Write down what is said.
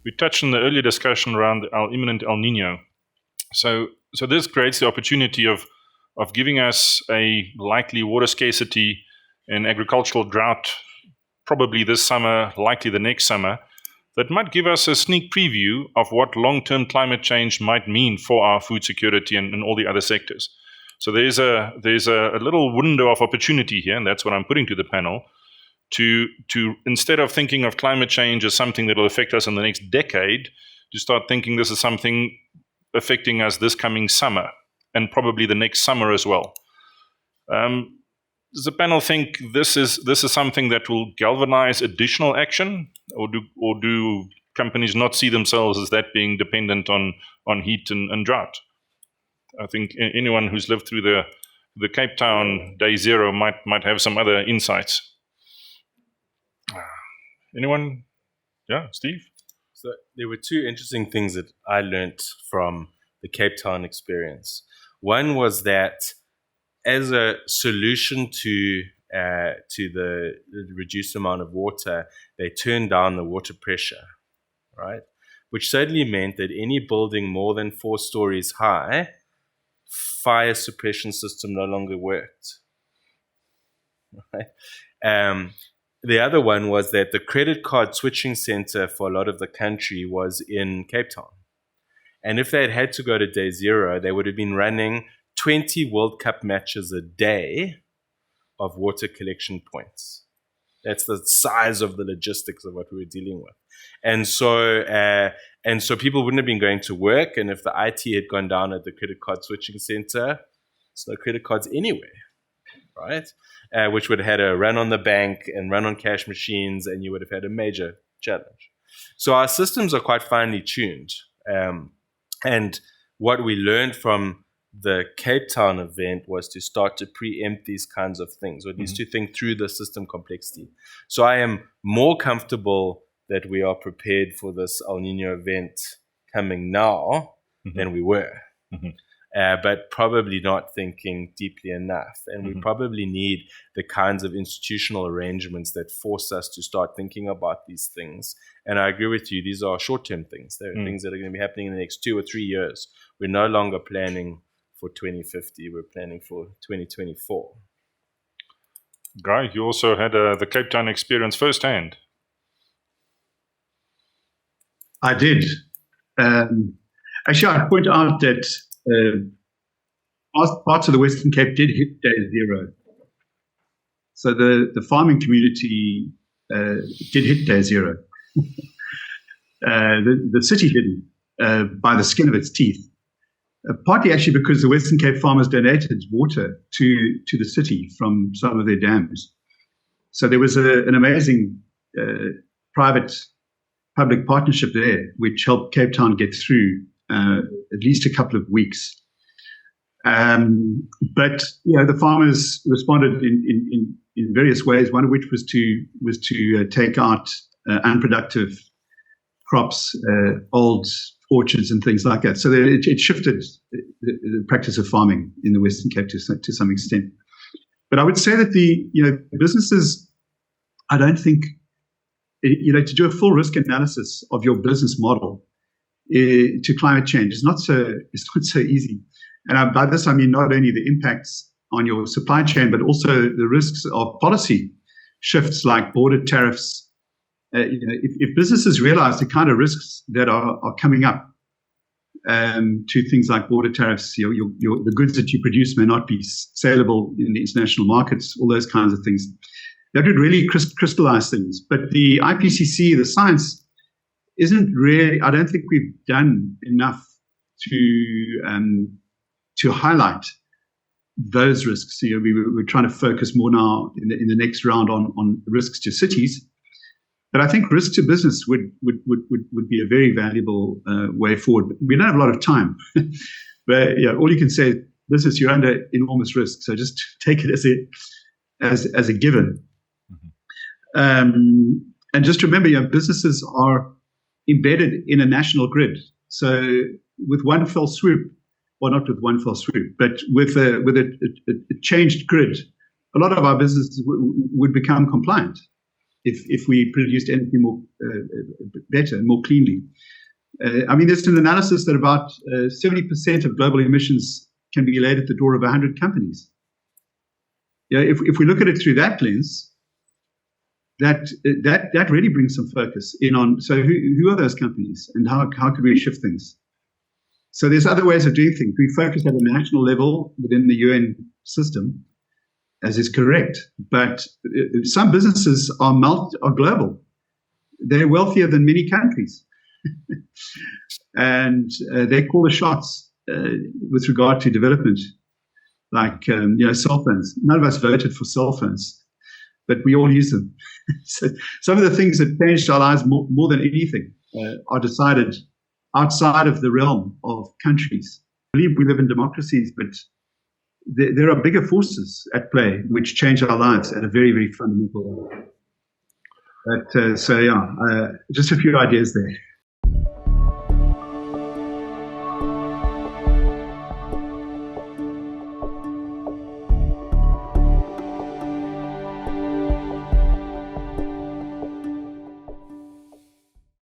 we touched on the earlier discussion around our imminent El Nino. So this creates the opportunity of giving us a likely water scarcity and agricultural drought, probably this summer, likely the next summer, that might give us a sneak preview of what long-term climate change might mean for our food security and all the other sectors. So there's a little window of opportunity here, and that's what I'm putting to the panel, to instead of thinking of climate change as something that will affect us in the next decade, to start thinking this is something affecting us this coming summer and probably the next summer as well. Does the panel think this is something that will galvanize additional action, or do companies not see themselves as that being dependent on heat and drought? I think anyone who's lived through the Cape Town day zero might have some other insights. Anyone? Yeah, Steve? So there were two interesting things that I learned from the Cape Town experience. One was that as a solution to the reduced amount of water, they turned down the water pressure, right? Which certainly meant that any building more than 4 stories high, fire suppression system no longer worked, right? The other one was that the credit card switching center for a lot of the country was in Cape Town. And if they had to go to day zero, they would have been running 20 World Cup matches a day of water collection points. That's the size of the logistics of what we were dealing with. And so people wouldn't have been going to work. And if the IT had gone down at the credit card switching center, there's no credit cards anywhere, right? Which would have had a run on the bank and run on cash machines, and you would have had a major challenge. So our systems are quite finely tuned. And what we learned from the Cape Town event was to start to preempt these kinds of things, or at least to think through the system complexity. So I am more comfortable that we are prepared for this El Nino event coming now than we were. But probably not thinking deeply enough. And we probably need the kinds of institutional arrangements that force us to start thinking about these things. And I agree with you, these are short-term things. They're things that are going to be happening in the next 2 or 3 years. We're no longer planning for 2050, we're planning for 2024. Guy, you also had the Cape Town experience firsthand. I did. Actually, I'd point out that parts of the Western Cape did hit day zero. So the farming community did hit day zero. The city didn't, by the skin of its teeth. Partly actually because the Western Cape farmers donated water to the city from some of their dams. So there was an amazing private-public partnership there, which helped Cape Town get through at least a couple of weeks. But the farmers responded in various ways. One of which was to take out unproductive crops, old orchards and things like that. So it shifted the practice of farming in the Western Cape to some extent. But I would say that the businesses, I don't think, to do a full risk analysis of your business model to climate change is not so easy. And by this I mean not only the impacts on your supply chain, but also the risks of policy shifts like border tariffs. If businesses realize the kind of risks that are coming up to things like border tariffs, the goods that you produce may not be saleable in the international markets, all those kinds of things, that would really crystallize things. But the IPCC, the science, isn't really, I don't think we've done enough to highlight those risks. We're trying to focus more now in the next round on risks to cities. But I think risk to business would be a very valuable way forward. We don't have a lot of time, but all you can say, business, you're under enormous risk, so just take it as a given. And just remember, businesses are embedded in a national grid. So with one fell swoop, or not with one fell swoop, but with a changed grid, a lot of our businesses would become compliant if we produced energy more better, more cleanly. I mean, there's an analysis that about 70% of global emissions can be laid at the door of 100 companies. Yeah, if we look at it through that lens, that really brings some focus in on, so who are those companies and how could we shift things? So there's other ways of doing things. We focus at a national level within the UN system, as is correct, but some businesses are global. They're wealthier than many countries. And they call the shots with regard to development, like cell phones. None of us voted for cell phones, but we all use them. So some of the things that changed our lives more than anything are decided outside of the realm of countries. I believe we live in democracies, but there are bigger forces at play which change our lives at a very, very fundamental level. But just a few ideas there.